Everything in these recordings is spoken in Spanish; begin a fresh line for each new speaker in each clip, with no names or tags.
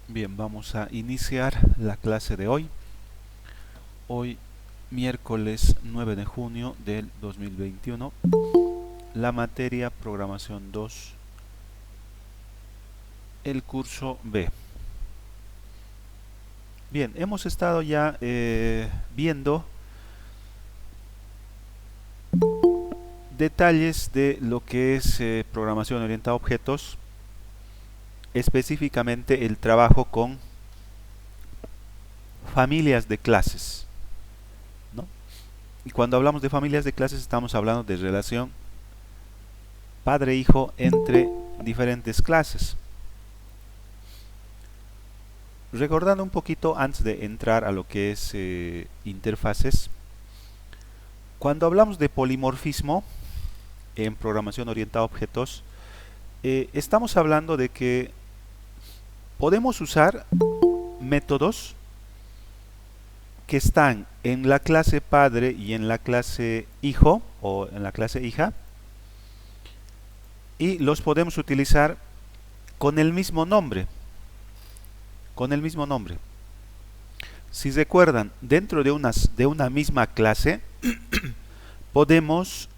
Bien, vamos a iniciar la clase de hoy. Hoy, miércoles 9 de junio del 2021, la materia Programación 2, el curso B. Bien, hemos estado ya viendo detalles de lo que es programación orientada a objetos, específicamente el trabajo con familias de clases, ¿no? Y cuando hablamos de familias de clases estamos hablando de relación padre-hijo entre diferentes clases. Recordando un poquito antes de entrar a lo que es interfaces, cuando hablamos de polimorfismo en programación orientada a objetos, estamos hablando de que podemos usar métodos que están en la clase padre y en la clase hijo o en la clase hija, y los podemos utilizar con el mismo nombre, con el mismo nombre. Si recuerdan, dentro de una misma clase podemos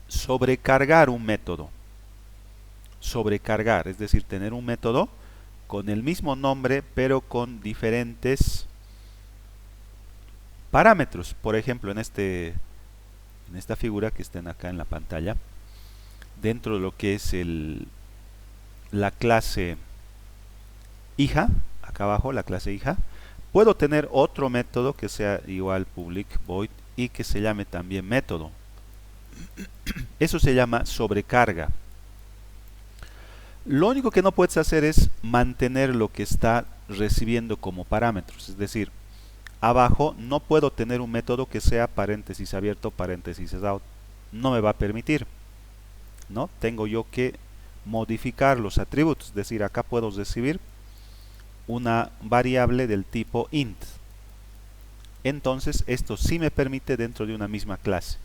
sobrecargar un método. Sobrecargar, es decir, tener un método con el mismo nombre pero con diferentes parámetros. Por ejemplo, en esta figura que estén acá en la pantalla, dentro de lo que es la clase hija, acá abajo la clase hija, puedo tener otro método que sea igual public void y que se llame también método. Eso se llama sobrecarga. Lo único que no puedes hacer es mantener lo que está recibiendo como parámetros. Es decir, abajo no puedo tener un método que sea paréntesis abierto, paréntesis cerrado. No me va a permitir, ¿no? Tengo yo que modificar los atributos. Es decir, acá puedo recibir una variable del tipo int. Entonces, esto sí me permite dentro de una misma clase,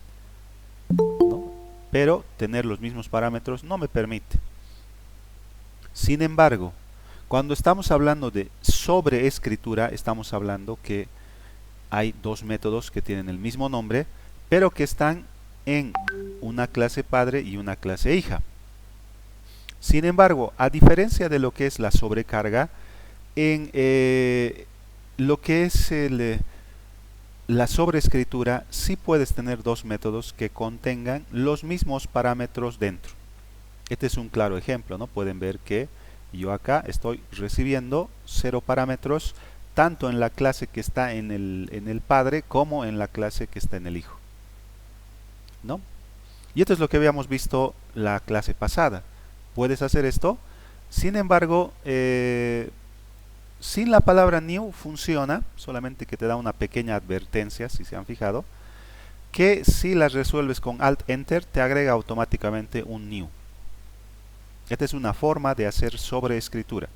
¿no? Pero tener los mismos parámetros no me permite. Sin embargo, cuando estamos hablando de sobreescritura, estamos hablando que hay dos métodos que tienen el mismo nombre, pero que están en una clase padre y una clase hija. Sin embargo, a diferencia de lo que es la sobrecarga, en lo que es la sobreescritura, sí puedes tener dos métodos que contengan los mismos parámetros dentro. Este es un claro ejemplo, ¿no? Pueden ver que yo acá estoy recibiendo 0 parámetros tanto en la clase que está en el padre como en la clase que está en el hijo, ¿no? Y esto es lo que habíamos visto la clase pasada. Puedes hacer esto, sin embargo, sin la palabra new funciona, solamente que te da una pequeña advertencia, si se han fijado, que si las resuelves con Alt Enter te agrega automáticamente un new. Esta es una forma de hacer sobreescritura.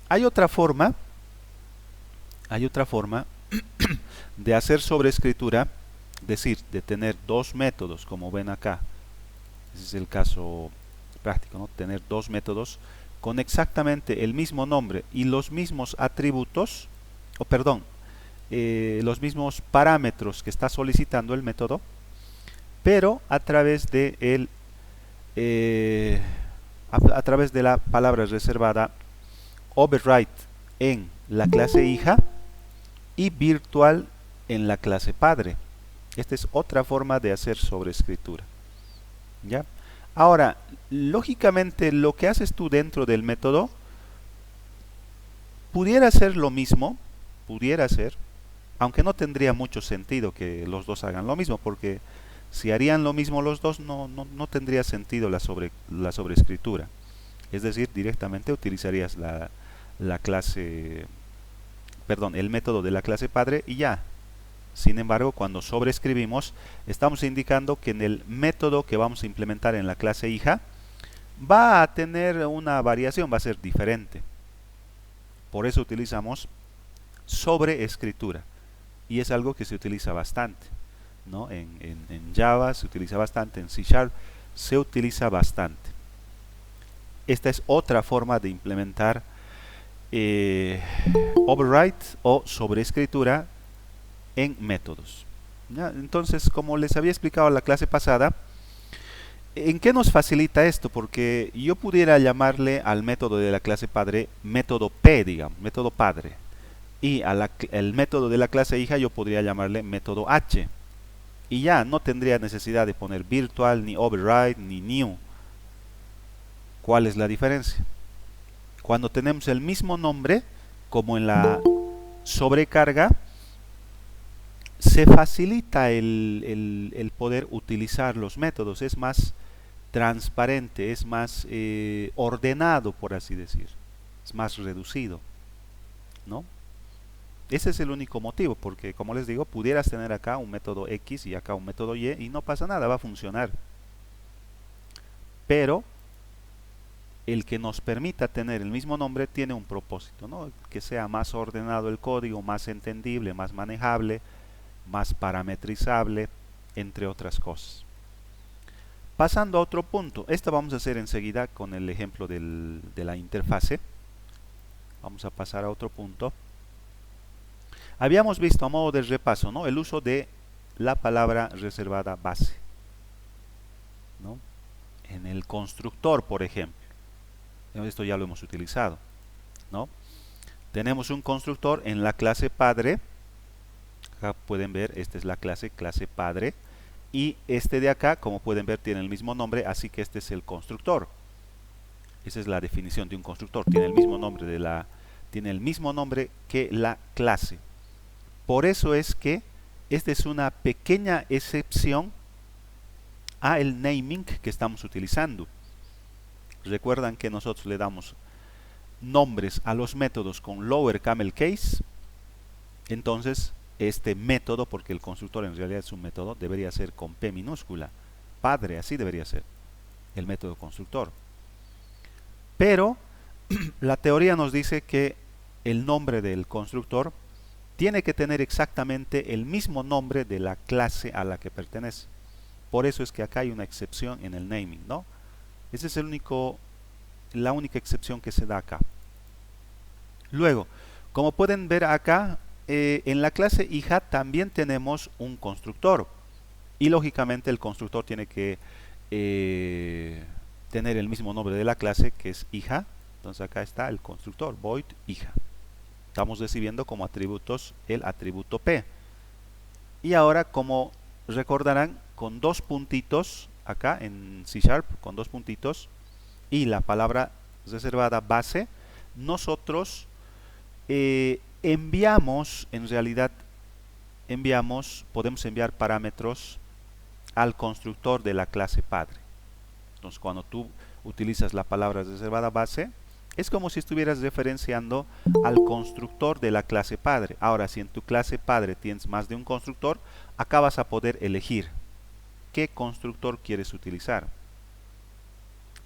Hay otra forma de hacer sobreescritura, es decir, de tener dos métodos, como ven acá. Ese es el caso práctico, ¿no? Tener dos métodos con exactamente el mismo nombre y los mismos atributos, o perdón, los mismos parámetros que está solicitando el método, pero a través de a través de la palabra reservada override en la clase hija y virtual en la clase padre. Esta es otra forma de hacer sobreescritura, ¿ya? Ahora, lógicamente lo que haces tú dentro del método pudiera ser lo mismo, pudiera ser, aunque no tendría mucho sentido que los dos hagan lo mismo, porque si harían lo mismo los dos no tendría sentido la sobreescritura. Es decir, directamente utilizarías la clase, perdón, el método de la clase padre y ya. Sin embargo, cuando sobreescribimos, estamos indicando que en el método que vamos a implementar en la clase hija va a tener una variación, va a ser diferente. Por eso utilizamos sobreescritura. Y es algo que se utiliza bastante, ¿no? En Java se utiliza bastante, en C# se utiliza bastante. Esta es otra forma de implementar eh, override o sobreescritura en métodos. ¿Ya? Entonces, como les había explicado en la clase pasada, ¿en qué nos facilita esto? Porque yo pudiera llamarle al método de la clase padre método P, digamos, método padre. Y el método de la clase hija yo podría llamarle método H. Y ya no tendría necesidad de poner virtual, ni override, ni new. ¿Cuál es la diferencia? Cuando tenemos el mismo nombre, como en la sobrecarga, se facilita el poder utilizar los métodos. Es más transparente, es más ordenado, por así decir. Es más reducido, ¿no? Ese es el único motivo, porque como les digo, pudieras tener acá un método X y acá un método Y y no pasa nada, va a funcionar. Pero el que nos permita tener el mismo nombre tiene un propósito, ¿no? Que sea más ordenado el código, más entendible, más manejable, más parametrizable, entre otras cosas. Pasando a otro punto, esto vamos a hacer enseguida con el ejemplo de la interfase. Vamos a pasar a otro punto. Habíamos visto a modo de repaso, ¿no? El uso de la palabra reservada base, ¿no? En el constructor, por ejemplo. Esto ya lo hemos utilizado, ¿no? Tenemos un constructor en la clase padre. Acá pueden ver, esta es la clase padre. Y este de acá, como pueden ver, tiene el mismo nombre, así que este es el constructor. Esa es la definición de un constructor. Tiene el mismo nombre tiene el mismo nombre que la clase. Por eso es que esta es una pequeña excepción a el naming que estamos utilizando. Recuerdan que nosotros le damos nombres a los métodos con lower camel case. Entonces este método, porque el constructor en realidad es un método, debería ser con P minúscula. Padre, así debería ser el método constructor. Pero la teoría nos dice que el nombre del constructor tiene que tener exactamente el mismo nombre de la clase a la que pertenece. Por eso es que acá hay una excepción en el naming, ¿no? Esa es la única excepción que se da acá. Luego, como pueden ver acá, en la clase hija también tenemos un constructor. Y lógicamente el constructor tiene que tener el mismo nombre de la clase, que es hija. Entonces acá está el constructor, void hija. Estamos recibiendo como atributos el atributo P. Y ahora, como recordarán, con dos puntitos, acá en C#, con dos puntitos, y la palabra reservada base, nosotros enviamos, en realidad, podemos enviar parámetros al constructor de la clase padre. Entonces, cuando tú utilizas la palabra reservada base, es como si estuvieras referenciando al constructor de la clase padre. Ahora, si en tu clase padre tienes más de un constructor, acá vas a poder elegir qué constructor quieres utilizar.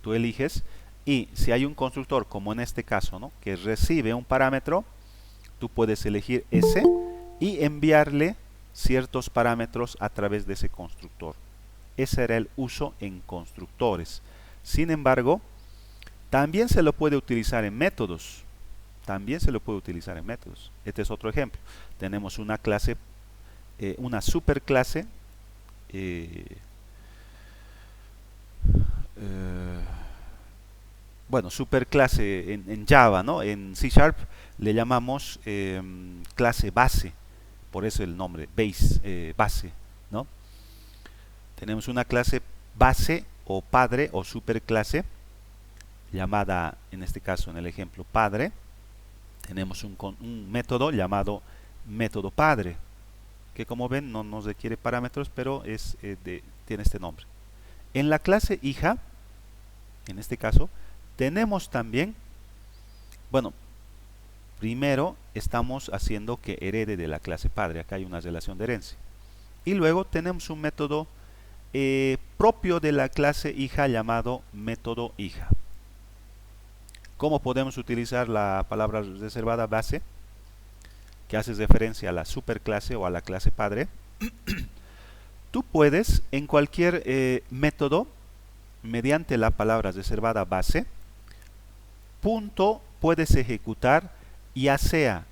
Tú eliges, y si hay un constructor, como en este caso, ¿no?, que recibe un parámetro, tú puedes elegir ese y enviarle ciertos parámetros a través de ese constructor. Ese era el uso en constructores. Sin embargo, también se lo puede utilizar en métodos. También se lo puede utilizar en métodos. Este es otro ejemplo. Tenemos una clase, una superclase, bueno, superclase en Java, ¿no? En C# le llamamos clase base. Por eso el nombre, base, base, ¿no? Tenemos una clase base o padre o superclase llamada, en este caso, en el ejemplo, padre. Tenemos un método llamado método padre, que como ven no nos requiere parámetros, pero tiene este nombre. En la clase hija, en este caso, tenemos también, bueno, primero estamos haciendo que herede de la clase padre. Acá hay una relación de herencia. Y luego tenemos un método propio de la clase hija llamado método hija. ¿Cómo podemos utilizar la palabra reservada base, que hace referencia a la superclase o a la clase padre? Tú puedes en cualquier método, mediante la palabra reservada base, punto, puedes ejecutar ya sea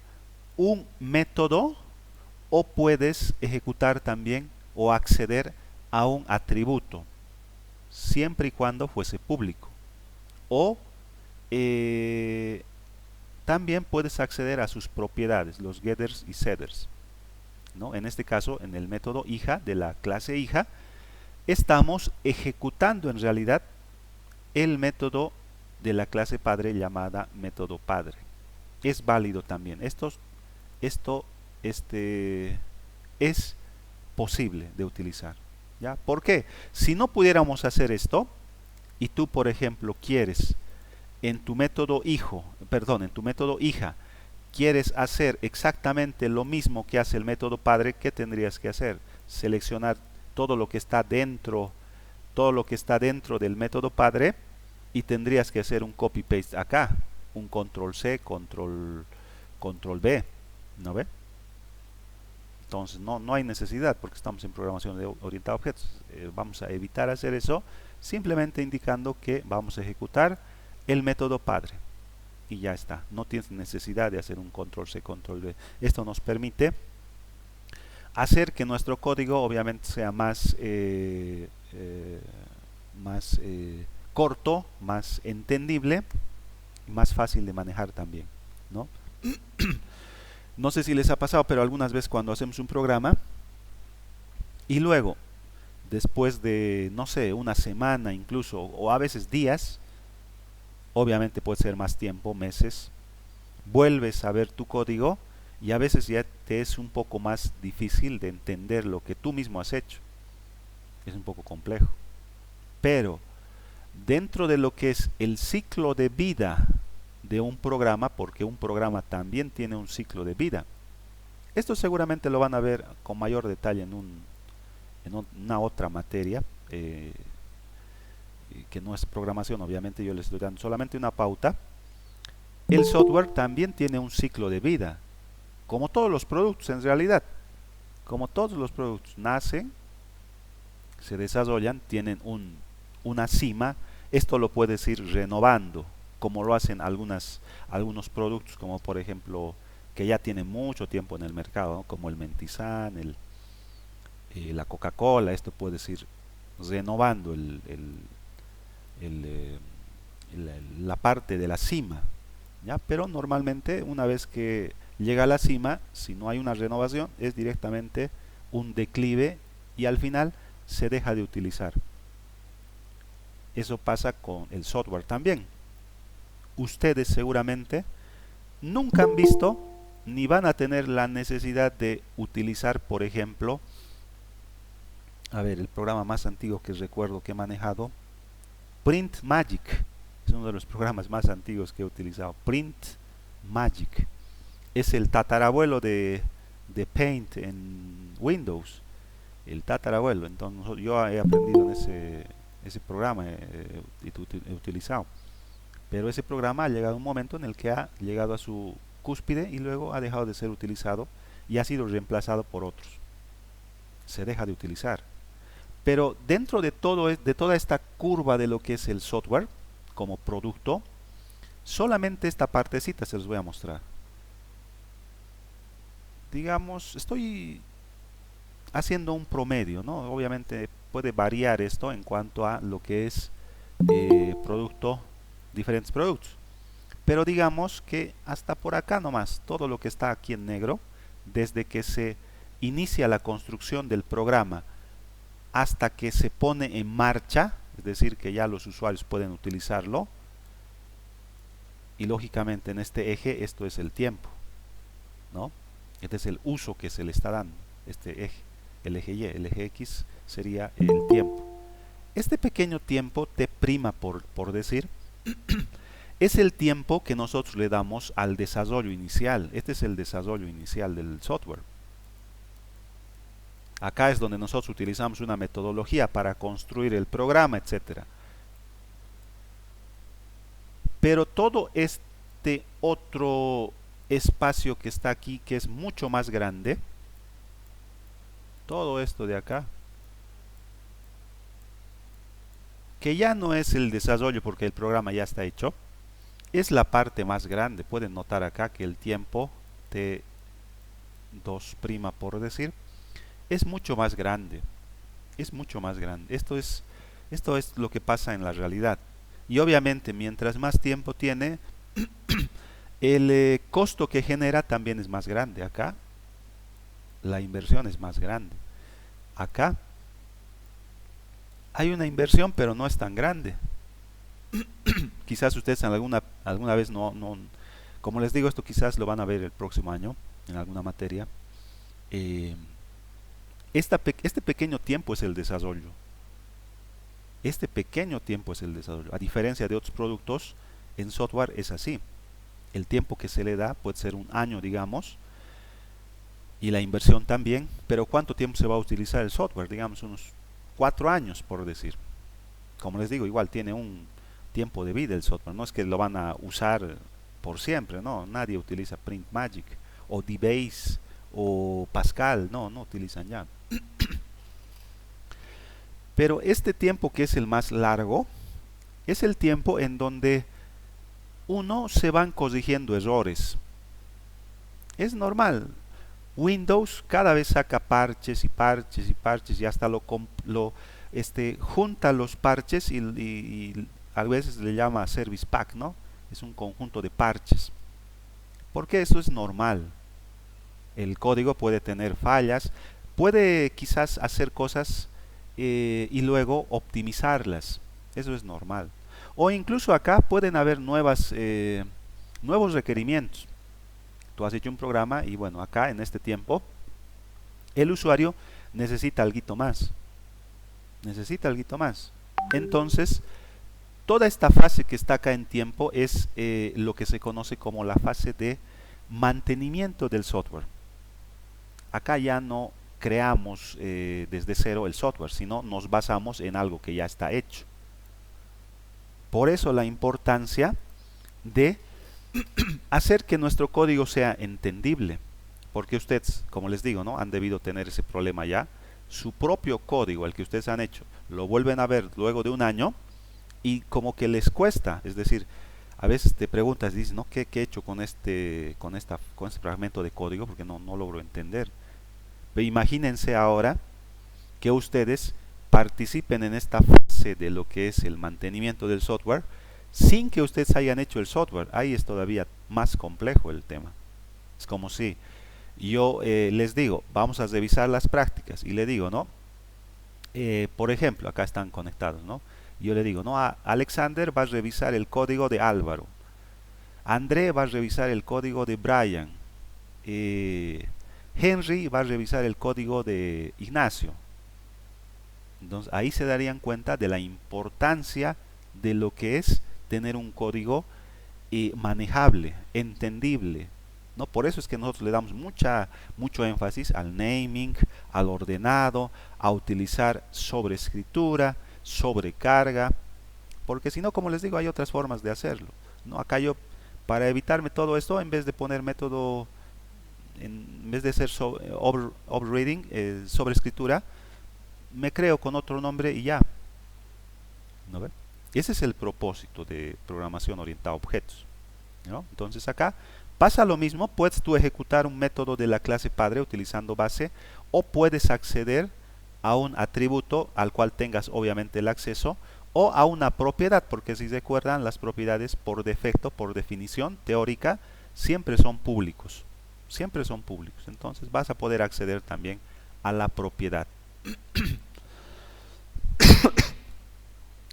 un método o puedes ejecutar también o acceder a un atributo, siempre y cuando fuese público. O eh, también puedes acceder a sus propiedades, los getters y setters, ¿no? En este caso, en el método hija de la clase hija, estamos ejecutando en realidad el método de la clase padre llamada método padre. Es válido también. Esto es posible de utilizar. ¿Ya? ¿Por qué? Si no pudiéramos hacer esto, y tú, por ejemplo, quieres en tu método en tu método hija, quieres hacer exactamente lo mismo que hace el método padre, ¿qué tendrías que hacer? Seleccionar todo lo que está dentro, todo lo que está dentro del método padre y tendrías que hacer un copy paste acá, un control C, control V, ¿no ve? Entonces no hay necesidad porque estamos en programación orientada a objetos. Vamos a evitar hacer eso simplemente indicando que vamos a ejecutar el método padre y ya está. No tienes necesidad de hacer un control C, control V. Esto nos permite hacer que nuestro código obviamente sea más corto, más entendible y más fácil de manejar también, ¿no? No sé si les ha pasado, pero algunas veces cuando hacemos un programa y luego, después de, no sé, una semana incluso, o a veces días, obviamente puede ser más tiempo, meses, vuelves a ver tu código y a veces ya te es un poco más difícil de entender lo que tú mismo has hecho. Es un poco complejo. Pero dentro de lo que es el ciclo de vida de un programa, porque un programa también tiene un ciclo de vida. Esto seguramente lo van a ver con mayor detalle en una otra materia, que no es programación, obviamente yo les estoy dando solamente una pauta. El software también tiene un ciclo de vida, como todos los productos en realidad. Como todos los productos nacen, se desarrollan, tienen una cima. Esto lo puedes ir renovando, como lo hacen algunos productos, como por ejemplo, que ya tienen mucho tiempo en el mercado, ¿no? Como el Mentizan, la Coca-Cola. Esto puedes ir renovando la parte de la cima, ¿ya? Pero normalmente una vez que llega a la cima, si no hay una renovación, es directamente un declive y al final se deja de utilizar. Eso pasa con el software también. Ustedes seguramente nunca han visto ni van a tener la necesidad de utilizar, por ejemplo, a ver, el programa más antiguo que recuerdo que he manejado, Print Magic. Es uno de los programas más antiguos que he utilizado. Print Magic. Es el tatarabuelo de Paint en Windows. El tatarabuelo. Entonces yo he aprendido en ese programa, he utilizado. Pero ese programa ha llegado a un momento en el que ha llegado a su cúspide y luego ha dejado de ser utilizado y ha sido reemplazado por otros. Se deja de utilizar. Pero dentro de toda esta curva de lo que es el software como producto, solamente esta partecita se los voy a mostrar. Digamos, estoy haciendo un promedio, ¿no? Obviamente puede variar esto en cuanto a lo que es diferentes productos. Pero digamos que hasta por acá nomás, todo lo que está aquí en negro, desde que se inicia la construcción del programa hasta que se pone en marcha, es decir, que ya los usuarios pueden utilizarlo, y lógicamente en este eje esto es el tiempo, ¿no? Este es el uso que se le está dando, este eje, el eje Y, el eje X sería el tiempo. Este pequeño tiempo, T', por decir, es el tiempo que nosotros le damos al desarrollo inicial. Este es el desarrollo inicial del software. Acá es donde nosotros utilizamos una metodología para construir el programa, etcétera. Pero todo este otro espacio que está aquí, que es mucho más grande, todo esto de acá, que ya no es el desarrollo porque el programa ya está hecho, es la parte más grande. Pueden notar acá que el tiempo T2' por decir es mucho más grande. Es mucho más grande. Esto es lo que pasa en la realidad. Y obviamente mientras más tiempo tiene, el costo que genera también es más grande. Acá la inversión es más grande. Acá hay una inversión pero no es tan grande. Quizás ustedes alguna vez como les digo, esto quizás lo van a ver el próximo año en alguna materia. Eh, este pequeño tiempo es el desarrollo. Este pequeño tiempo es el desarrollo. A diferencia de otros productos, en software es así. El tiempo que se le da puede ser un año, digamos, y la inversión también, pero ¿cuánto tiempo se va a utilizar el software? Digamos unos 4 años, por decir. Como les digo, igual tiene un tiempo de vida el software. No es que lo van a usar por siempre, no. Nadie utiliza Print Magic o DBase o Pascal, no utilizan ya. Pero este tiempo que es el más largo es el tiempo en donde uno se van corrigiendo errores. Es normal. Windows cada vez saca parches y parches y parches y hasta junta los parches y a veces le llama Service Pack, ¿no? Es un conjunto de parches. Porque eso es normal. El código puede tener fallas, puede quizás hacer cosas y luego optimizarlas. Eso es normal. O incluso acá pueden haber nuevos requerimientos. Tú has hecho un programa y bueno, acá en este tiempo el usuario necesita algo más. Necesita algo más. Entonces, toda esta fase que está acá en tiempo es lo que se conoce como la fase de mantenimiento del software. Acá ya no creamos desde cero el software, sino nos basamos en algo que ya está hecho. Por eso la importancia de hacer que nuestro código sea entendible, porque ustedes, como les digo, ¿no? Han debido tener ese problema ya. Su propio código, el que ustedes han hecho, lo vuelven a ver luego de un año y como que les cuesta. Es decir, a veces te preguntas, dices, ¿no? ¿Qué he hecho con este fragmento de código? Porque no logro entender. Pero imagínense ahora que ustedes participen en esta fase de lo que es el mantenimiento del software sin que ustedes hayan hecho el software. Ahí es todavía más complejo el tema. Es como si yo les digo, vamos a revisar las prácticas y le digo, ¿no? Por ejemplo, acá están conectados, ¿no? Yo le digo, ¿no? Alexander va a revisar el código de Álvaro. André va a revisar el código de Brian. Henry va a revisar el código de Ignacio. Entonces ahí se darían cuenta de la importancia de lo que es tener un código manejable, entendible, ¿no? Por eso es que nosotros le damos mucho énfasis al naming, al ordenado, a utilizar sobreescritura, sobrecarga, porque si no, como les digo, hay otras formas de hacerlo, ¿no? Acá yo, para evitarme todo esto, en vez de poner método, en vez de hacer overreading, sobreescritura, me creo con otro nombre y ya, ¿no ve? Ese es el propósito de programación orientada a objetos, ¿no? Entonces acá pasa lo mismo, puedes tú ejecutar un método de la clase padre utilizando base o puedes acceder a un atributo al cual tengas obviamente el acceso o a una propiedad, porque si recuerdan las propiedades por defecto, por definición teórica, siempre son públicos, entonces vas a poder acceder también a la propiedad.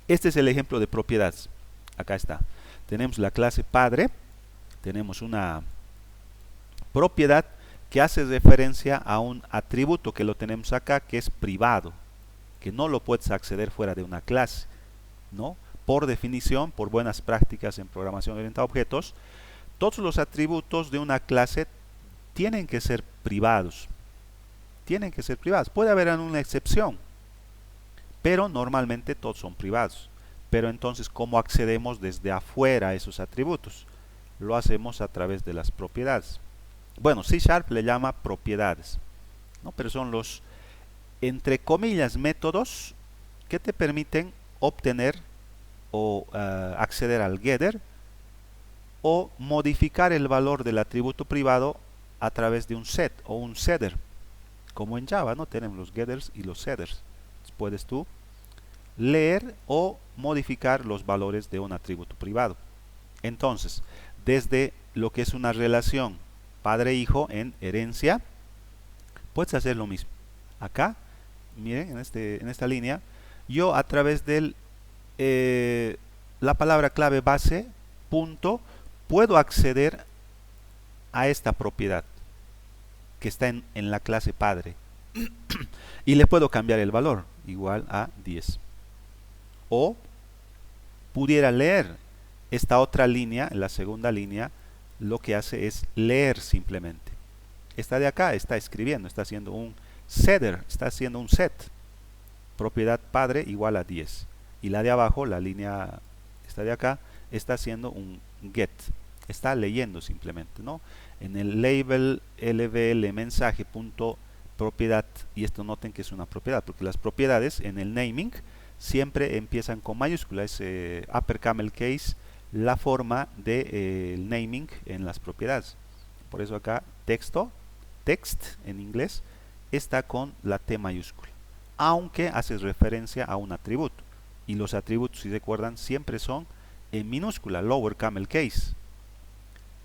Este es el ejemplo de propiedades. Acá está. Tenemos la clase padre. Tenemos una propiedad que hace referencia a un atributo que lo tenemos acá, que es privado, que no lo puedes acceder fuera de una clase, ¿no? Por definición, por buenas prácticas en programación orientada a objetos, todos los atributos de una clase tienen que ser privados. Tienen que ser privados. Puede haber una excepción, pero normalmente todos son privados. Pero entonces, ¿cómo accedemos desde afuera a esos atributos? Lo hacemos a través de las propiedades. Bueno, C# le llama propiedades, ¿no? Pero son los, entre comillas, métodos que te permiten obtener o acceder al getter o modificar el valor del atributo privado a través de un set o un setter. Como en Java, ¿no? Tenemos los getters y los setters. Entonces, puedes tú leer o modificar los valores de un atributo privado. Entonces, desde lo que es una relación padre-hijo en herencia, puedes hacer lo mismo. Acá, miren, en esta línea, yo a través de la palabra clave base, punto, puedo acceder a esta propiedad que está en la clase padre y le puedo cambiar el valor igual a 10. O pudiera leer esta otra línea, la segunda línea, lo que hace es leer simplemente. Esta de acá está escribiendo, está haciendo un setter, está haciendo un set. Propiedad padre igual a 10. Y la de abajo, la línea esta de acá, está haciendo un get. Está leyendo simplemente, ¿no? En el label lvl mensaje punto propiedad, y esto noten que es una propiedad, porque las propiedades en el naming siempre empiezan con mayúscula, es upper camel case, la forma de el naming en las propiedades. Por eso acá texto, text en inglés, está con la T mayúscula, aunque hace referencia a un atributo. Y los atributos, si recuerdan, siempre son en minúscula, lower camel case,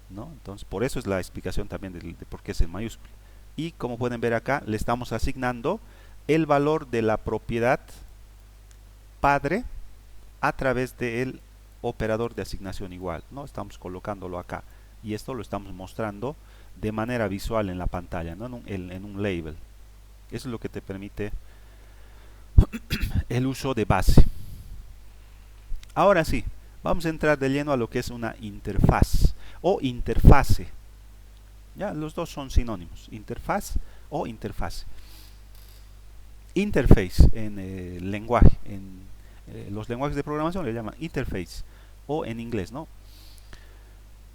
¿no? Entonces, por eso es la explicación también de por qué es en mayúscula. Y como pueden ver acá, le estamos asignando el valor de la propiedad padre a través del operador de asignación igual, ¿no? Estamos colocándolo acá y esto lo estamos mostrando de manera visual en la pantalla, ¿no? en un label. Eso es lo que te permite el uso de base. Ahora sí, vamos a entrar de lleno a lo que es una interfaz o interfase. Ya, los dos son sinónimos, interfaz o interfase. Interface en el lenguaje, en los lenguajes de programación le llaman interface o en inglés, ¿no?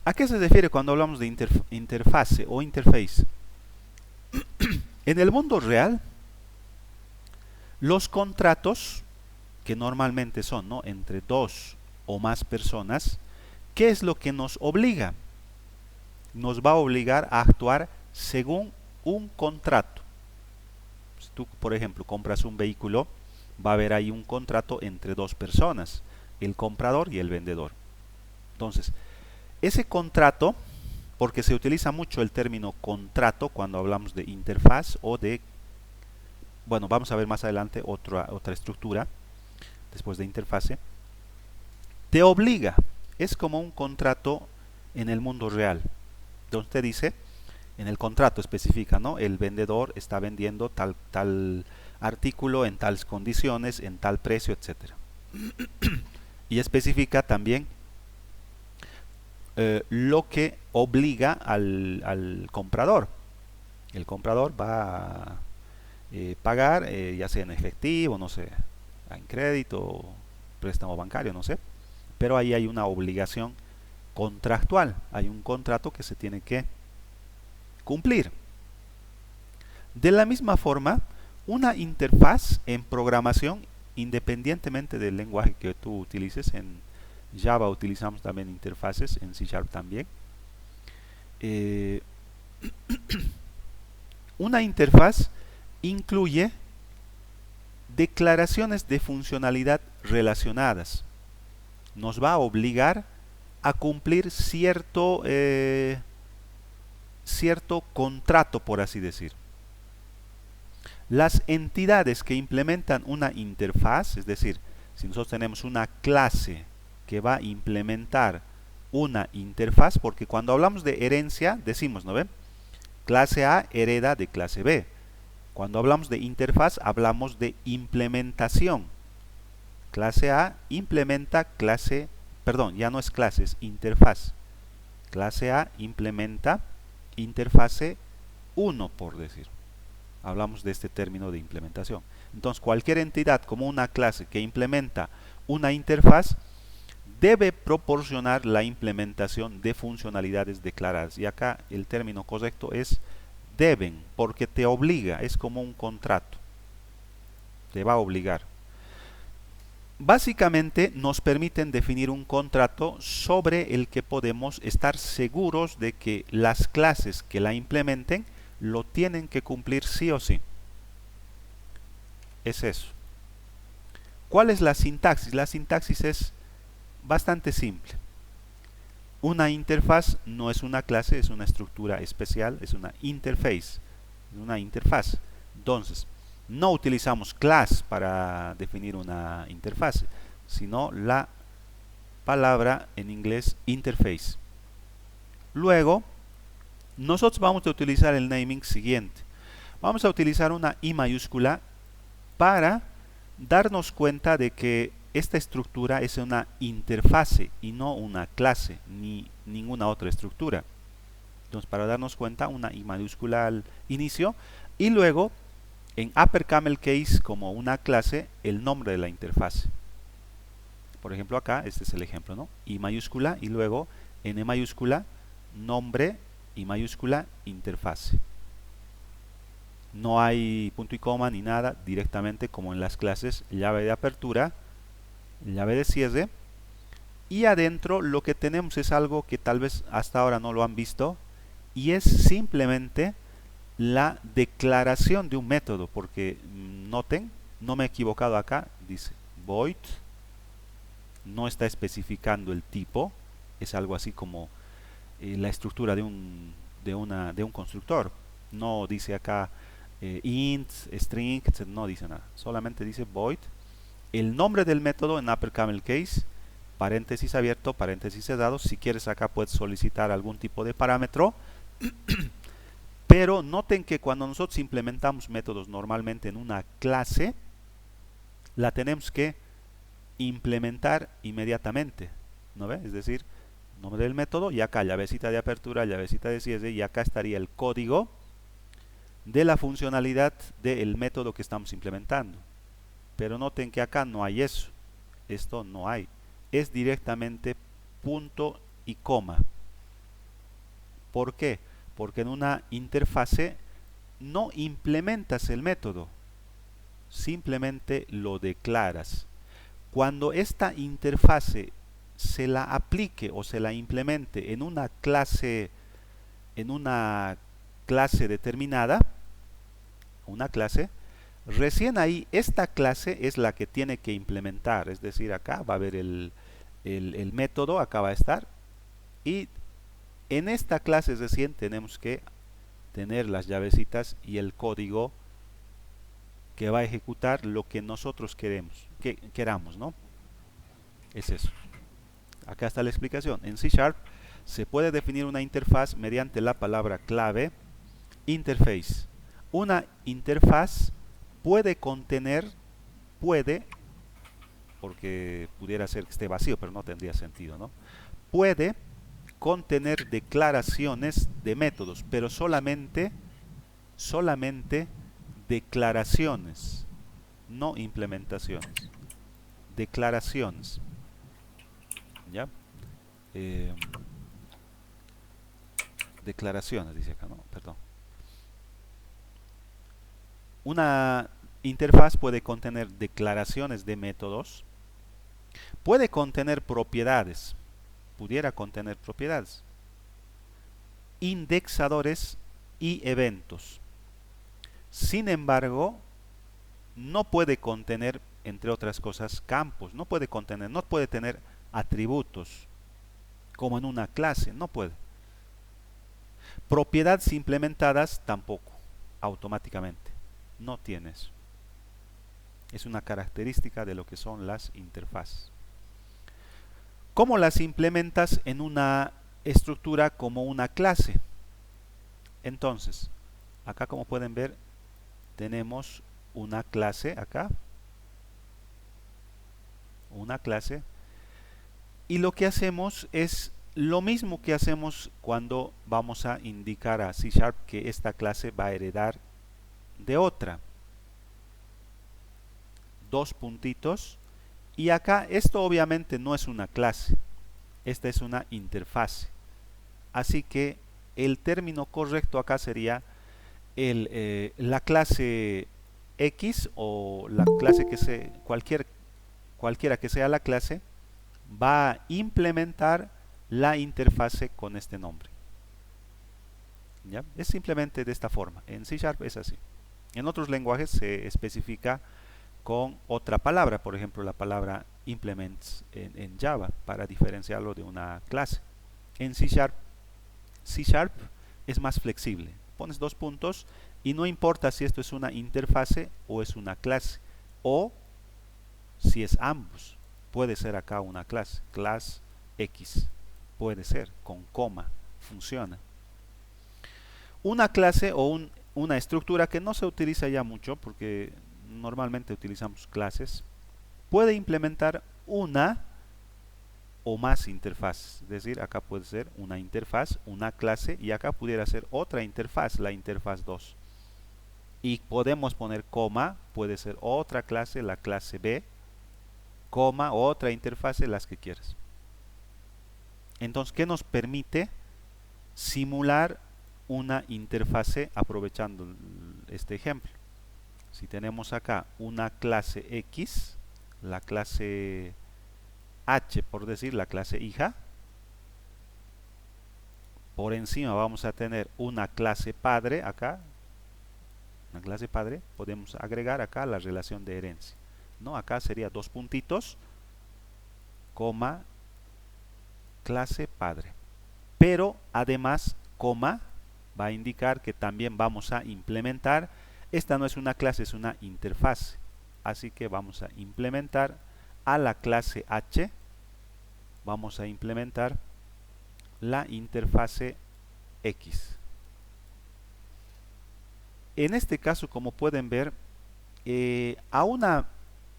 ¿A qué se refiere cuando hablamos de interfase o interface? En el mundo real, los contratos, que normalmente son, ¿no?, entre dos o más personas, ¿qué es lo que nos obliga? Nos va a obligar a actuar según un contrato. Si tú, por ejemplo, compras un vehículo, va a haber ahí un contrato entre dos personas, el comprador y el vendedor. Entonces, ese contrato, porque se utiliza mucho el término contrato cuando hablamos de interfaz o de, bueno, vamos a ver más adelante otra estructura después de interfase, te obliga, es como un contrato en el mundo real, donde usted dice, en el contrato especifica, ¿no?, el vendedor está vendiendo tal artículo en tales condiciones, en tal precio, etcétera. Y especifica también lo que obliga al comprador. El comprador va a pagar, ya sea en efectivo, no sé, en crédito, préstamo bancario, no sé, pero ahí hay una obligación contractual, hay un contrato que se tiene que cumplir. De la misma forma, una interfaz en programación, independientemente del lenguaje que tú utilices, en Java utilizamos también interfaces, en C# también. Una interfaz incluye declaraciones de funcionalidad relacionadas. Nos va a obligar a cumplir cierto contrato, por así decir. Las entidades que implementan una interfaz, es decir, si nosotros tenemos una clase que va a implementar una interfaz, porque cuando hablamos de herencia decimos, ¿no ven? Clase A hereda de clase B. Cuando hablamos de interfaz hablamos de implementación. Clase A implementa clase, perdón, ya no es clase, es interfaz. Clase A implementa interfase 1, por decir. Hablamos de este término de implementación. Entonces, cualquier entidad como una clase que implementa una interfaz debe proporcionar la implementación de funcionalidades declaradas. Y acá el término correcto es deben, porque te obliga, es como un contrato. Te va a obligar. básicamente nos permiten definir un contrato sobre el que podemos estar seguros de que las clases que la implementen lo tienen que cumplir sí o sí. Es eso. ¿Cuál es la sintaxis? La sintaxis es bastante simple. Una interfaz no es una clase, es una estructura especial, es una interface, es una interfaz. Entonces, no utilizamos class para definir una interfaz, sino la palabra en inglés interface. Luego, nosotros vamos a utilizar el naming siguiente. Vamos a utilizar una I mayúscula para darnos cuenta de que esta estructura es una interfase y no una clase ni ninguna otra estructura. Entonces, para darnos cuenta, una I mayúscula al inicio y luego en upper camel case como una clase el nombre de la interfase. Por ejemplo, acá este es el ejemplo, ¿no? I mayúscula y luego N mayúscula, nombre, I mayúscula, interfase. No hay punto y coma ni nada, directamente como en las clases, llave de apertura, llave de cierre, y adentro lo que tenemos es algo que tal vez hasta ahora no lo han visto, y es simplemente la declaración de un método, porque noten, no me he equivocado acá, dice void, no está especificando el tipo, es algo así como la estructura de un constructor, no dice acá int, string, etc. No dice nada, solamente dice void, el nombre del método en upper camel case, paréntesis abierto, paréntesis cerrado. Si quieres acá puedes solicitar algún tipo de parámetro, pero noten que cuando nosotros implementamos métodos normalmente en una clase, la tenemos que implementar inmediatamente, ¿no ve? Es decir, nombre del método y acá llavecita de apertura, llavecita de cierre, y acá estaría el código de la funcionalidad del método que estamos implementando. Pero noten que acá no hay eso, esto no hay, es directamente punto y coma. ¿Por qué? Porque en una interfase no implementas el método, simplemente lo declaras. Cuando esta interfase se la aplique o se la implemente en una clase determinada, una clase, recién ahí esta clase es la que tiene que implementar. Es decir, acá va a haber el método, acá va a estar, y en esta clase recién tenemos que tener las llavecitas y el código que va a ejecutar lo que nosotros queramos, ¿no? Es eso. Acá está la explicación. En C# se puede definir una interfaz mediante la palabra clave interface. Una interfaz puede contener, porque pudiera ser que esté vacío, pero no tendría sentido, ¿no? Puede contener declaraciones de métodos, pero solamente declaraciones, no implementaciones. Declaraciones. ¿Ya? Declaraciones, dice acá, ¿no? Perdón. Una interfaz puede contener declaraciones de métodos, puede contener propiedades, pudiera contener propiedades, indexadores y eventos. Sin embargo, no puede contener, entre otras cosas, campos, no puede tener atributos, como en una clase, no puede. Propiedades implementadas tampoco, automáticamente, no tiene eso. Es una característica de lo que son las interfaces. ¿Cómo las implementas en una estructura como una clase? Entonces, acá como pueden ver, tenemos una clase acá, una clase, y lo que hacemos es lo mismo que hacemos cuando vamos a indicar a C# que esta clase va a heredar de otra. Dos puntitos, y acá esto obviamente no es una clase, esta es una interfase, así que el término correcto acá sería la clase X, o la clase que cualquier cualquiera que sea la clase, va a implementar la interfase con este nombre. ¿Ya? Es simplemente de esta forma. En C# es así. En otros lenguajes se especifica con otra palabra, por ejemplo la palabra implements en Java, para diferenciarlo de una clase. En C# es más flexible. Pones dos puntos y no importa si esto es una interfase o es una clase, o si es ambos. Puede ser acá una clase, class X, puede ser, con coma, funciona. Una clase o una estructura que no se utiliza ya mucho, porque normalmente utilizamos clases, puede implementar una o más interfaces. Es decir, acá puede ser una interfaz, una clase, y acá pudiera ser otra interfaz, la interfaz 2. Y podemos poner coma, puede ser otra clase, la clase B, coma, otra interfase, las que quieras. Entonces, ¿qué nos permite? Simular una interfase aprovechando este ejemplo. Si tenemos acá una clase X, la clase H, por decir, la clase hija, por encima vamos a tener una clase padre acá, una clase padre, podemos agregar acá la relación de herencia, ¿no? Acá sería dos puntitos, coma, clase padre. Pero además, coma, va a indicar que también vamos a implementar, esta no es una clase, es una interfase. Así que vamos a implementar a la clase H, vamos a implementar la interfase X. En este caso, como pueden ver, a una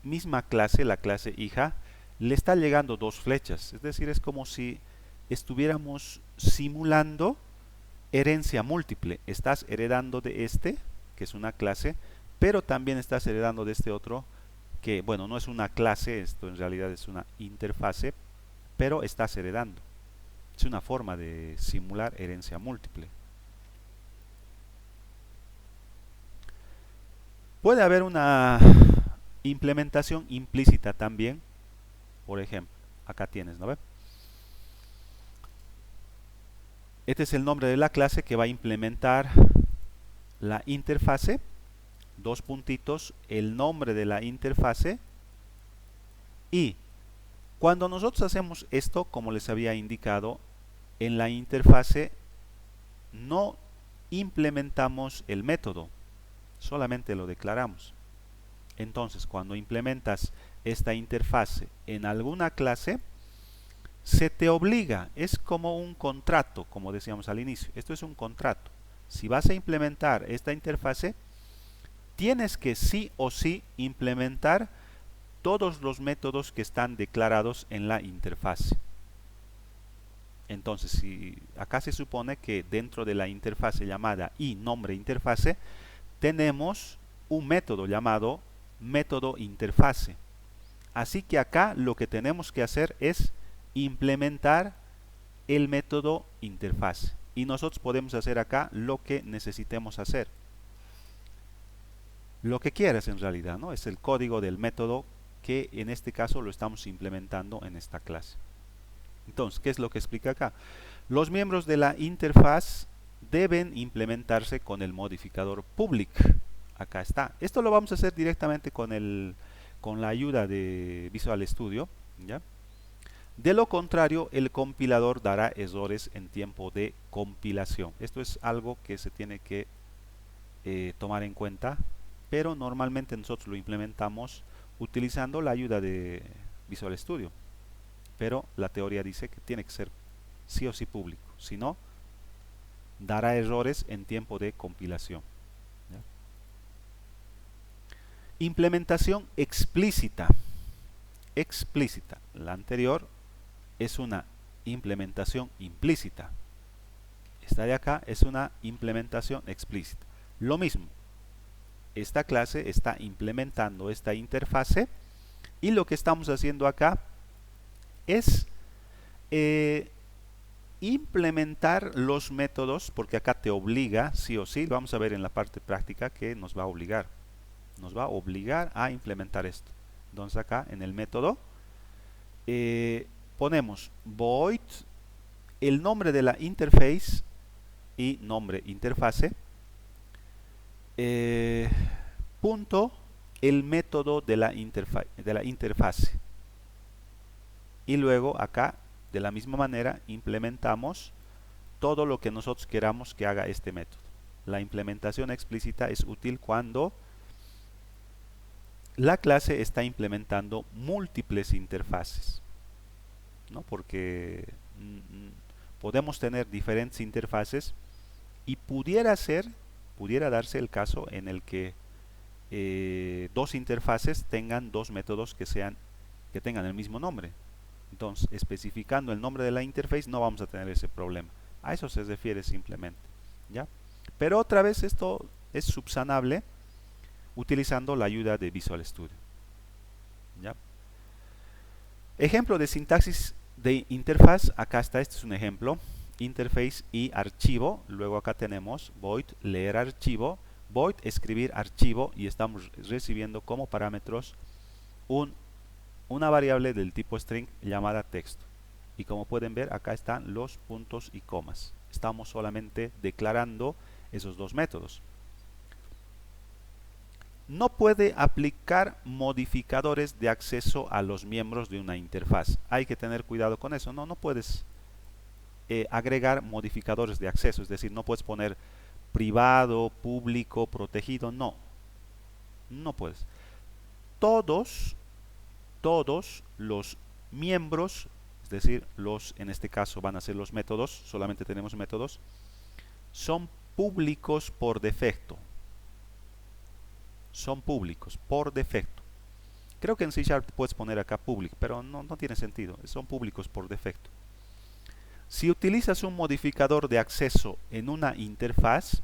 misma clase, la clase hija, le está llegando dos flechas. Es decir, es como si estuviéramos simulando herencia múltiple. Estás heredando de este, que es una clase, pero también estás heredando de este otro, que bueno, no es una clase, esto en realidad es una interfase, pero estás heredando. Es una forma de simular herencia múltiple. Puede haber una implementación implícita también. Por ejemplo, acá tienes, ¿no ve? Este es el nombre de la clase que va a implementar la interfase. Dos puntitos, el nombre de la interfase. Y cuando nosotros hacemos esto, como les había indicado, en la interfase no implementamos el método, solamente lo declaramos. Entonces, cuando implementas esta interfase en alguna clase, se te obliga, es como un contrato, como decíamos al inicio. Esto es un contrato. Si vas a implementar esta interfase, tienes que sí o sí implementar todos los métodos que están declarados en la interfase. Entonces, si acá se supone que dentro de la interfase llamada nombre interfase, tenemos un método llamado método interfase. Así que acá lo que tenemos que hacer es implementar el método interfase. Y nosotros podemos hacer acá lo que necesitemos hacer. Lo que quieras en realidad, ¿no? Es el código del método que en este caso lo estamos implementando en esta clase. Entonces, ¿qué es lo que explica acá? Los miembros de la interfaz deben implementarse con el modificador public. Acá está. Esto lo vamos a hacer directamente con la ayuda de Visual Studio, ¿ya? De lo contrario, el compilador dará errores en tiempo de compilación. Esto es algo que se tiene que tomar en cuenta, pero normalmente nosotros lo implementamos utilizando la ayuda de Visual Studio. Pero la teoría dice que tiene que ser sí o sí público, si no, dará errores en tiempo de compilación. ¿Ya? Implementación explícita. Explícita. La anterior es una implementación implícita. Esta de acá es una implementación explícita. Lo mismo, esta clase está implementando esta interfase y lo que estamos haciendo acá es implementar los métodos, porque acá te obliga sí o sí. Vamos a ver en la parte práctica que nos va a obligar a implementar esto. Entonces acá en el método ponemos void, el nombre de la interface y nombre interfase, punto el método de la interfase. Y luego acá de la misma manera implementamos todo lo que nosotros queramos que haga este método. La implementación explícita es útil cuando la clase está implementando múltiples interfaces, ¿no? Porque podemos tener diferentes interfaces y pudiera darse el caso en el que dos interfaces tengan dos métodos que tengan el mismo nombre. Entonces, especificando el nombre de la interface no vamos a tener ese problema. A eso se refiere simplemente, ¿ya? Pero otra vez esto es subsanable utilizando la ayuda de Visual Studio, ¿ya? Ejemplo de sintaxis de interfaz, acá está, este es un ejemplo, interface y archivo, luego acá tenemos void leer archivo, void escribir archivo y estamos recibiendo como parámetros una variable del tipo string llamada texto. Y como pueden ver acá están los puntos y comas, estamos solamente declarando esos dos métodos. No puede aplicar modificadores de acceso a los miembros de una interfaz. Hay que tener cuidado con eso. No puedes agregar modificadores de acceso. Es decir, no puedes poner privado, público, protegido. No puedes. Todos los miembros, es decir, en este caso van a ser los métodos, solamente tenemos métodos, son públicos por defecto. Son públicos por defecto. Creo que en C# puedes poner acá public, pero no tiene sentido. Son públicos por defecto. Si utilizas un modificador de acceso en una interfaz,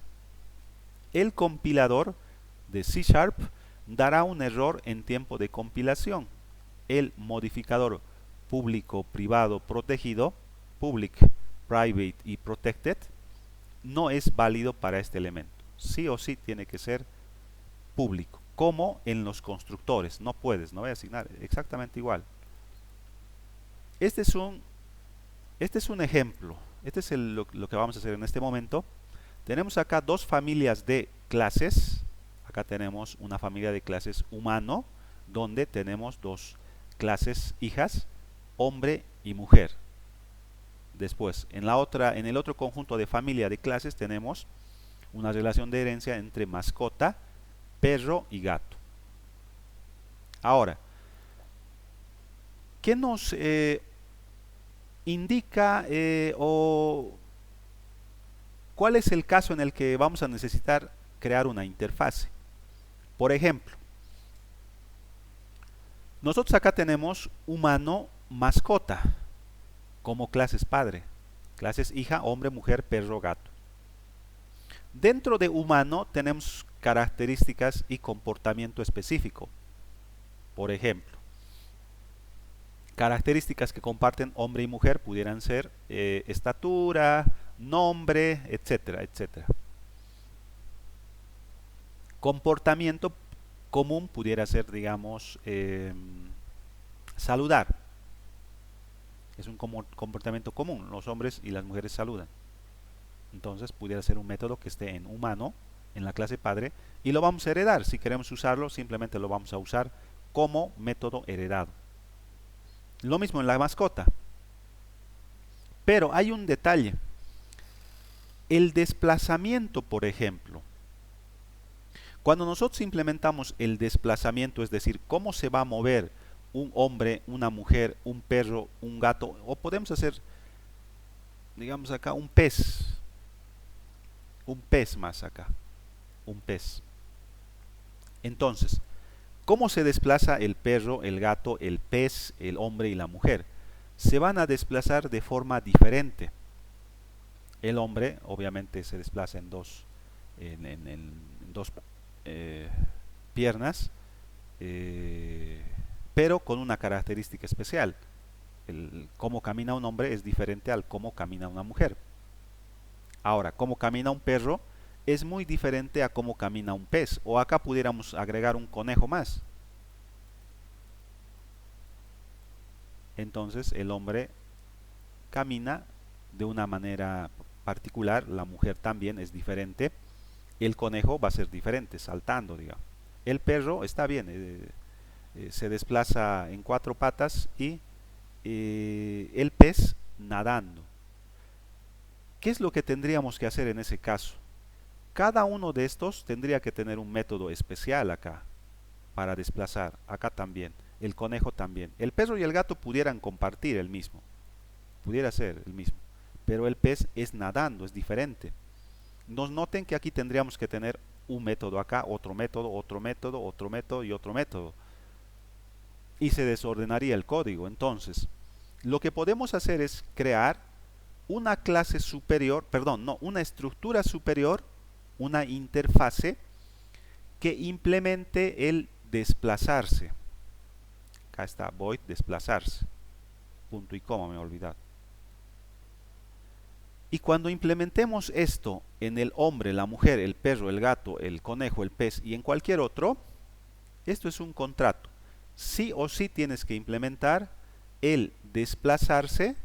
el compilador de C# dará un error en tiempo de compilación. El modificador público, privado, protegido, public, private y protected, no es válido para este elemento. Sí o sí tiene que ser público, como en los constructores. No puedes, no voy a asignar exactamente igual. Este es un ejemplo. Este es lo que vamos a hacer en este momento. Tenemos acá dos familias de clases. Acá tenemos una familia de clases humano, donde tenemos dos clases hijas, hombre y mujer. Después, en el otro conjunto de familia de clases tenemos una relación de herencia entre mascota, perro y gato. Ahora, ¿qué nos indica o cuál es el caso en el que vamos a necesitar crear una interfase? Por ejemplo, nosotros acá tenemos humano, mascota como clases padre, clases hija, hombre, mujer, perro, gato. Dentro de humano tenemos características y comportamiento específico. Por ejemplo, características que comparten hombre y mujer pudieran ser estatura, nombre, etcétera, etcétera. Comportamiento común pudiera ser, digamos, saludar. Es un comportamiento común, los hombres y las mujeres saludan. Entonces pudiera ser un método que esté en humano, en la clase padre, y lo vamos a heredar. Si queremos usarlo, simplemente lo vamos a usar como método heredado. Lo mismo en la mascota. Pero hay un detalle. El desplazamiento, por ejemplo. Cuando nosotros implementamos el desplazamiento, es decir, cómo se va a mover un hombre, una mujer, un perro, un gato, o podemos hacer, digamos acá, un pez más acá, un pez. Entonces, ¿cómo se desplaza el perro, el gato, el pez, el hombre y la mujer? Se van a desplazar de forma diferente. El hombre obviamente se desplaza en dos piernas, pero con una característica especial. Cómo camina un hombre es diferente al cómo camina una mujer. Ahora, cómo camina un perro es muy diferente a cómo camina un pez. O acá pudiéramos agregar un conejo más. entonces el hombre camina de una manera particular, la mujer también es diferente, el conejo va a ser diferente, saltando, digamos. El perro está bien, se desplaza en cuatro patas y el pez nadando. ¿Qué es lo que tendríamos que hacer en ese caso? Cada uno de estos tendría que tener un método especial acá para desplazar, acá también, el conejo también. El perro y el gato pudieran compartir el mismo, pudiera ser el mismo, pero el pez es nadando, es diferente. Nos noten que aquí tendríamos que tener un método acá, otro método, otro método, otro método y otro método. Y se desordenaría el código. Entonces, lo que podemos hacer es crear una clase superior, perdón, no, una estructura superior, una interfase que implemente el desplazarse. Acá está void desplazarse. Punto y coma, me he olvidado. Y cuando implementemos esto en el hombre, la mujer, el perro, el gato, el conejo, el pez y en cualquier otro, esto es un contrato. Sí o sí tienes que implementar el desplazarse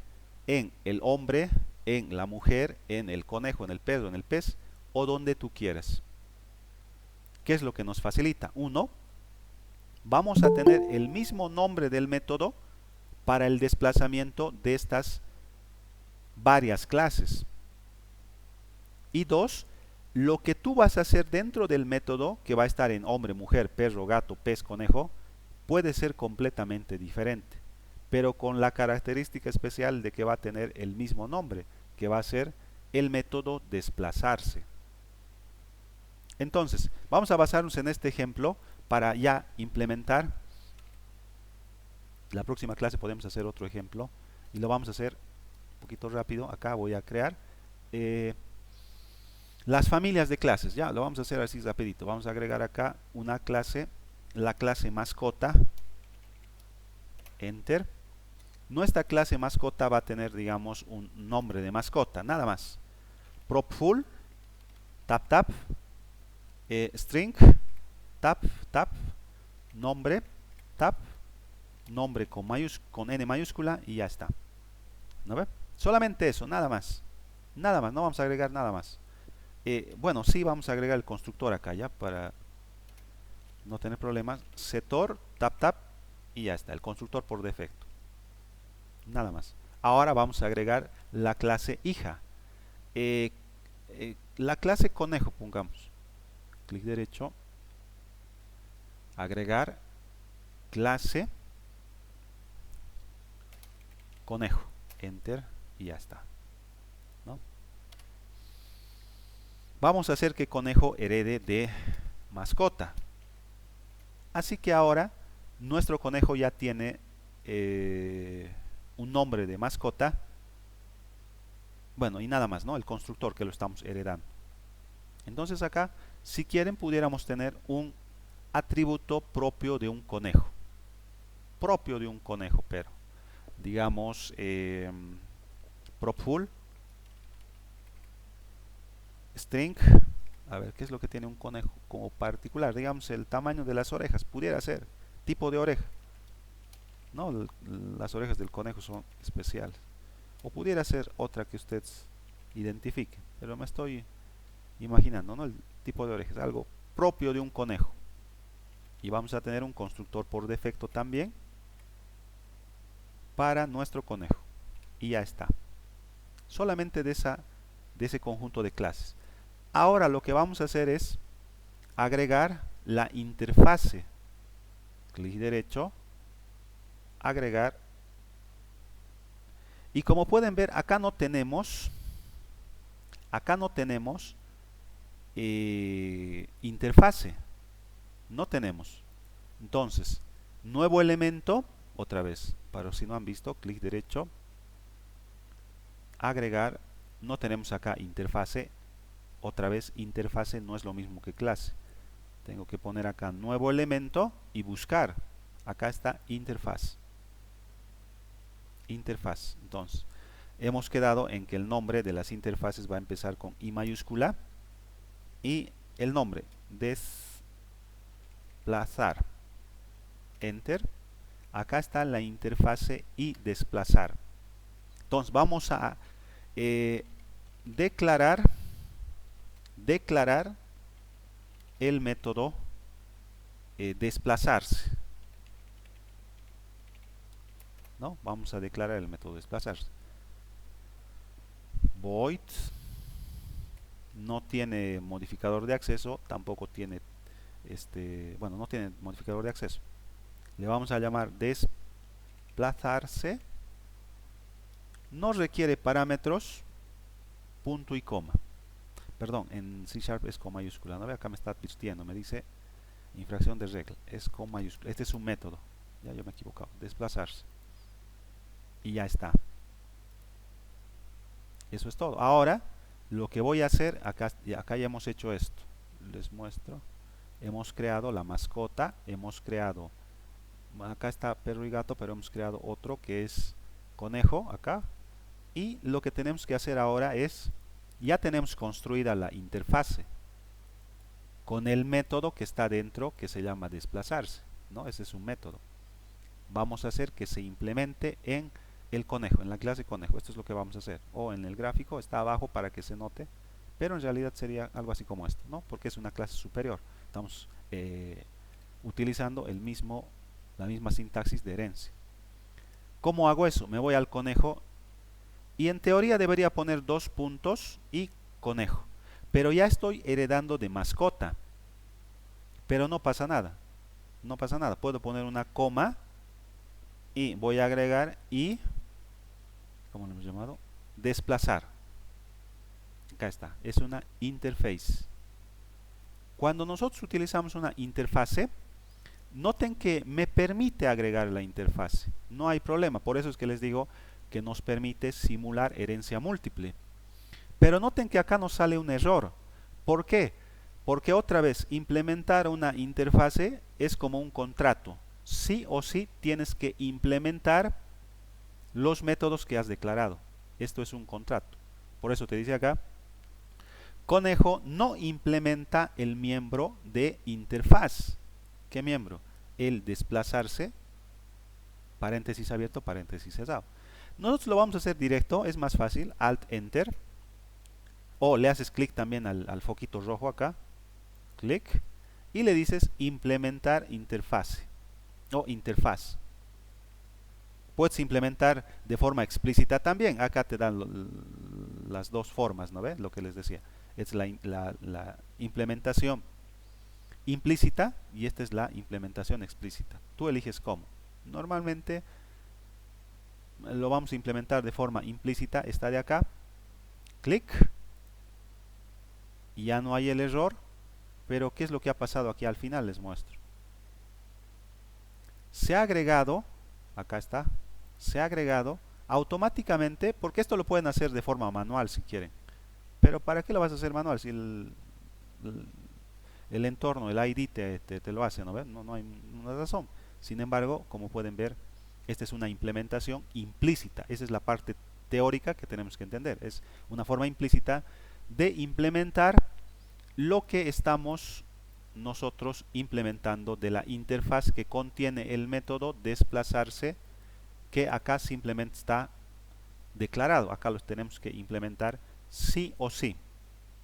en el hombre, en la mujer, en el conejo, en el perro, en el pez o donde tú quieras. ¿Qué es lo que nos facilita? Uno, vamos a tener el mismo nombre del método para el desplazamiento de estas varias clases. Y dos, lo que tú vas a hacer dentro del método, que va a estar en hombre, mujer, perro, gato, pez, conejo, puede ser completamente diferente, pero con la característica especial de que va a tener el mismo nombre, que va a ser el método desplazarse. Entonces, vamos a basarnos en este ejemplo para ya implementar. La próxima clase podemos hacer otro ejemplo y lo vamos a hacer un poquito rápido. Acá voy a crear las familias de clases. Ya lo vamos a hacer así rapidito. Vamos a agregar acá una clase, la clase mascota. Enter. Nuestra clase mascota va a tener, digamos, un nombre de mascota, nada más. Propful, tap tap, string, tap tap, nombre, tap, nombre con N mayúscula y ya está. ¿No ve? Solamente eso, nada más. Nada más, no vamos a agregar nada más. Bueno, sí vamos a agregar el constructor acá ya para no tener problemas. Setor, tap tap y ya está, el constructor por defecto. Nada más. Ahora vamos a agregar la clase hija. La clase conejo, pongamos. Clic derecho. Agregar clase conejo. Enter y ya está. ¿No? Vamos a hacer que conejo herede de mascota. Así que ahora nuestro conejo ya tiene un nombre de mascota. Bueno, y nada más, ¿no? El constructor que lo estamos heredando. Entonces acá, si quieren, pudiéramos tener un atributo propio de un conejo. Propio de un conejo, pero digamos propful string. A ver, ¿qué es lo que tiene un conejo como particular? Digamos el tamaño de las orejas, pudiera ser tipo de oreja. No, las orejas del conejo son especiales. O pudiera ser otra que ustedes identifiquen, pero me estoy imaginando, ¿no? El tipo de orejas, algo propio de un conejo. Y vamos a tener un constructor por defecto también para nuestro conejo. Y ya está. Solamente de ese conjunto de clases. Ahora lo que vamos a hacer es agregar la interfase. Clic derecho, agregar. Y como pueden ver, acá no tenemos interfase. No tenemos. Entonces, nuevo elemento, otra vez, para si no han visto, clic derecho, agregar. No tenemos acá interfase. Otra vez, interfase no es lo mismo que clase. Tengo que poner acá nuevo elemento y buscar. Acá está interfaz. Interfaz. Entonces, hemos quedado en que el nombre de las interfaces va a empezar con I mayúscula y el nombre desplazar. Enter. acá está la interfase y desplazar. Entonces vamos a declarar el método desplazarse, ¿no? Vamos a declarar el método desplazarse. Void no tiene modificador de acceso, tampoco tiene bueno, no tiene modificador de acceso. Le vamos a llamar desplazarse. No requiere parámetros, punto y coma. Perdón, en C# es con mayúscula, ¿no ve? Acá me está advirtiendo, me dice infracción de regla, es con mayúscula. Este es un método, ya yo me he equivocado, desplazarse. Y ya está. Eso es todo. Ahora, lo que voy a hacer, acá ya hemos hecho esto. Les muestro. Hemos creado la mascota, hemos creado, acá está perro y gato, pero hemos creado otro que es conejo, acá. Y lo que tenemos que hacer ahora es, ya tenemos construida la interfase con el método que está dentro, que se llama desplazarse, ¿no? Ese es un método. Vamos a hacer que se implemente en el conejo, en la clase conejo. Esto es lo que vamos a hacer. O en el gráfico, está abajo para que se note, pero en realidad sería algo así como esto, ¿no? Porque es una clase superior. Estamos utilizando la misma sintaxis de herencia. ¿Cómo hago eso? Me voy al conejo y en teoría debería poner 2 puntos y conejo, pero ya estoy heredando de mascota, pero no pasa nada, no pasa nada. Puedo poner una coma y voy a agregar y, ¿cómo lo hemos llamado? Desplazar. Acá está, es una interface. Cuando nosotros utilizamos una interfase, noten que me permite agregar la interfase, no hay problema. Por eso es que les digo que nos permite simular herencia múltiple. Pero noten que acá nos sale un error. ¿Por qué? Porque otra vez, implementar una interfase es como un contrato. Sí o sí tienes que implementar los métodos que has declarado. Esto es un contrato. Por eso te dice acá, conejo no implementa el miembro de interfaz. ¿Qué miembro? El desplazarse, paréntesis abierto, paréntesis cerrado. Nosotros lo vamos a hacer directo, es más fácil, Alt Enter, o le haces clic también al foquito rojo acá, clic, y le dices implementar interfase o interfaz. Puedes implementar de forma explícita también, acá te dan las dos formas, ¿no ven? Lo que les decía, es la implementación implícita y esta es la implementación explícita. Tú eliges cómo. Normalmente lo vamos a implementar de forma implícita, está de acá, clic, y ya no hay el error. Pero ¿qué es lo que ha pasado aquí al final? Les muestro. Se ha agregado, acá está, se ha agregado automáticamente, porque esto lo pueden hacer de forma manual si quieren. Pero ¿para qué lo vas a hacer manual si el entorno, el ID te lo hace? No hay una razón. Sin embargo, como pueden ver, esta es una implementación implícita. Esa es la parte teórica que tenemos que entender. Es una forma implícita de implementar lo que estamos nosotros implementando de la interfaz que contiene el método desplazarse, que acá simplemente está declarado. Acá los tenemos que implementar sí o sí.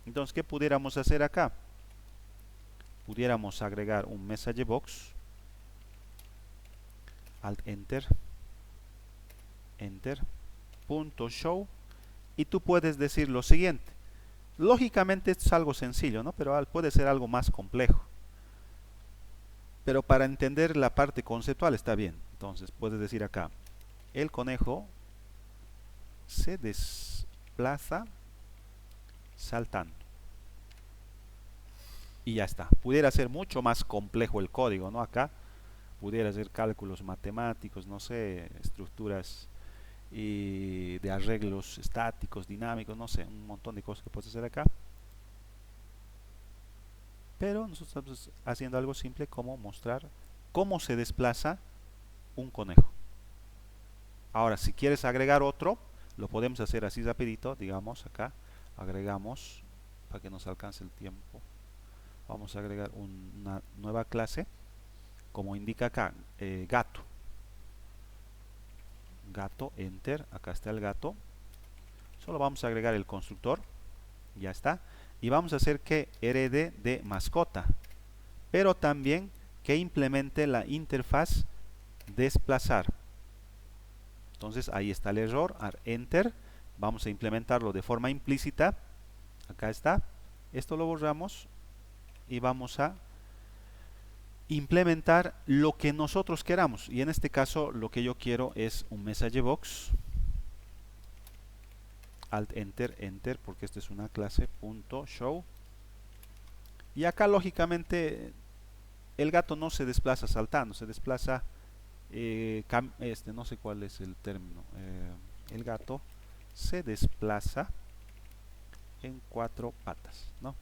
Entonces, ¿qué pudiéramos hacer acá? Pudiéramos agregar un message box, Alt Enter, Enter, punto show, y tú puedes decir lo siguiente. Lógicamente esto es algo sencillo, ¿no? Pero puede ser algo más complejo. Pero para entender la parte conceptual está bien. Entonces puedes decir acá, el conejo se desplaza saltando. Y ya está. Pudiera ser mucho más complejo el código, ¿no? Acá pudiera ser cálculos matemáticos, no sé, estructuras y de arreglos estáticos, dinámicos, no sé, un montón de cosas que puedes hacer acá. Pero nosotros estamos haciendo algo simple como mostrar cómo se desplaza un conejo. Ahora, si quieres agregar otro, lo podemos hacer así rapidito, digamos acá, agregamos, para que nos alcance el tiempo, vamos a agregar una nueva clase, como indica acá, gato. gato, enter, acá está el gato. Solo vamos a agregar el constructor, ya está. Y vamos a hacer que herede de mascota, pero también que implemente la interfaz desplazar. Entonces ahí está el error, enter, vamos a implementarlo de forma implícita, acá está, esto lo borramos y vamos a implementar lo que nosotros queramos, y en este caso lo que yo quiero es un message box, alt enter, enter, porque esto es una clase .show, y acá lógicamente el gato no se desplaza saltando, se desplaza no sé cuál es el término, el gato se desplaza en 4 patas, ¿no?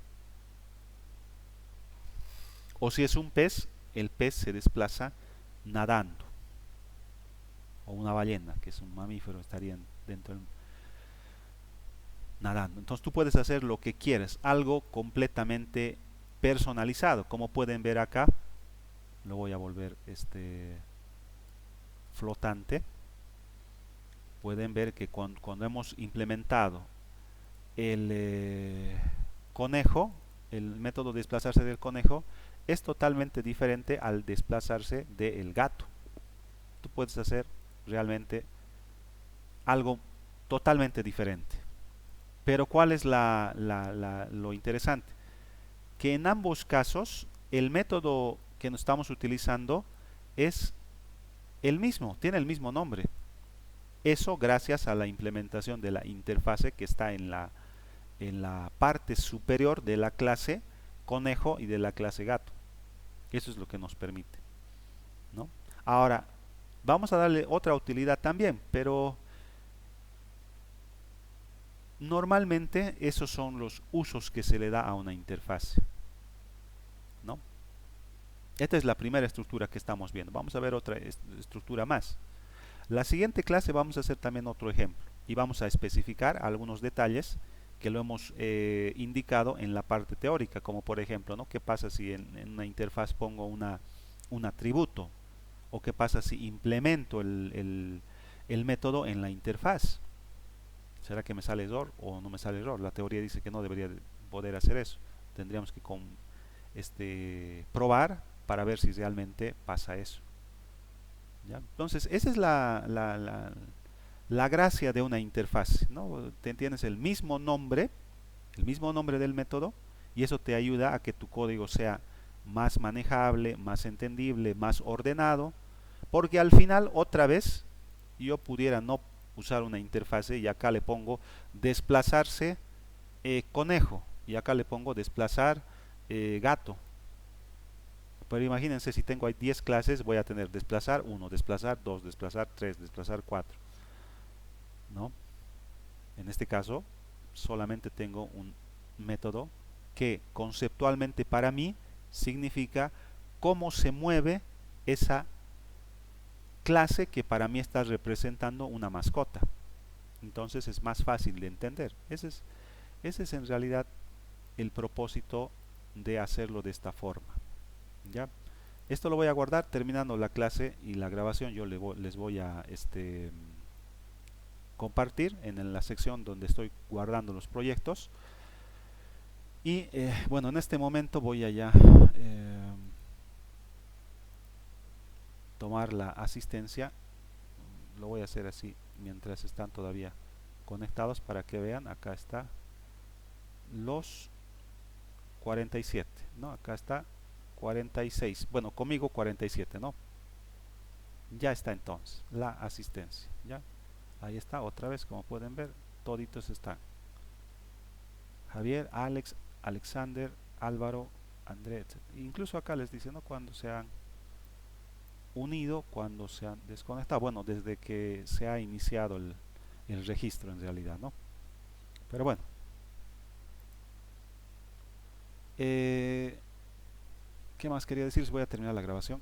O si es un pez, el pez se desplaza nadando, o una ballena, que es un mamífero, estaría dentro del nadando. Entonces tú puedes hacer lo que quieres, algo completamente personalizado, como pueden ver acá. Lo voy a volver flotante. Pueden ver que cuando hemos implementado el conejo, el método de desplazarse del conejo es totalmente diferente al desplazarse del gato. Tú puedes hacer realmente algo totalmente diferente. Pero ¿cuál es lo interesante? Que en ambos casos el método que nos estamos utilizando es el mismo, tiene el mismo nombre. Eso gracias a la implementación de la interfase que está en la parte superior de la clase conejo y de la clase gato. Eso es lo que nos permite, ¿no? Ahora, vamos a darle otra utilidad también, pero normalmente esos son los usos que se le da a una interfase, ¿no? Esta es la primera estructura que estamos viendo. Vamos a ver otra estructura más. La siguiente clase vamos a hacer también otro ejemplo y vamos a especificar algunos detalles que lo hemos indicado en la parte teórica, como por ejemplo, ¿no? ¿Qué pasa si en una interfaz pongo un atributo? ¿O qué pasa si implemento el método en la interfaz? ¿Será que me sale error o no me sale error? La teoría dice que no debería poder hacer eso. Tendríamos que probar para ver si realmente pasa eso. ¿Ya? Entonces, esa es la gracia de una interfaz, ¿no? Tienes el mismo nombre del método, y eso te ayuda a que tu código sea más manejable, más entendible, más ordenado, porque al final otra vez yo pudiera no usar una interfase y acá le pongo desplazarse conejo y acá le pongo desplazar gato. Pero imagínense, si tengo ahí 10 clases, voy a tener desplazar 1, desplazar 2, desplazar 3, desplazar 4, ¿no? En este caso, solamente tengo un método que conceptualmente para mí significa cómo se mueve esa clase que para mí está representando una mascota. Entonces es más fácil de entender. Ese es en realidad el propósito de hacerlo de esta forma. ¿Ya? Esto lo voy a guardar terminando la clase y la grabación. Yo les voy a compartir en la sección donde estoy guardando los proyectos. Y bueno, en este momento voy a ya tomar la asistencia. Lo voy a hacer así mientras están todavía conectados para que vean. Acá está los 47, ¿no? Acá está 46. Bueno, conmigo 47, ¿no? Ya está entonces la asistencia. ¿Ya? Ahí está otra vez, como pueden ver, toditos están. Javier, Alex, Alexander, Álvaro, Andrés. Incluso acá les dice, ¿no? Cuando se han unido, cuando se han desconectado. Bueno, desde que se ha iniciado el registro en realidad, ¿no? Pero bueno. ¿Qué más quería decir? Voy a terminar la grabación.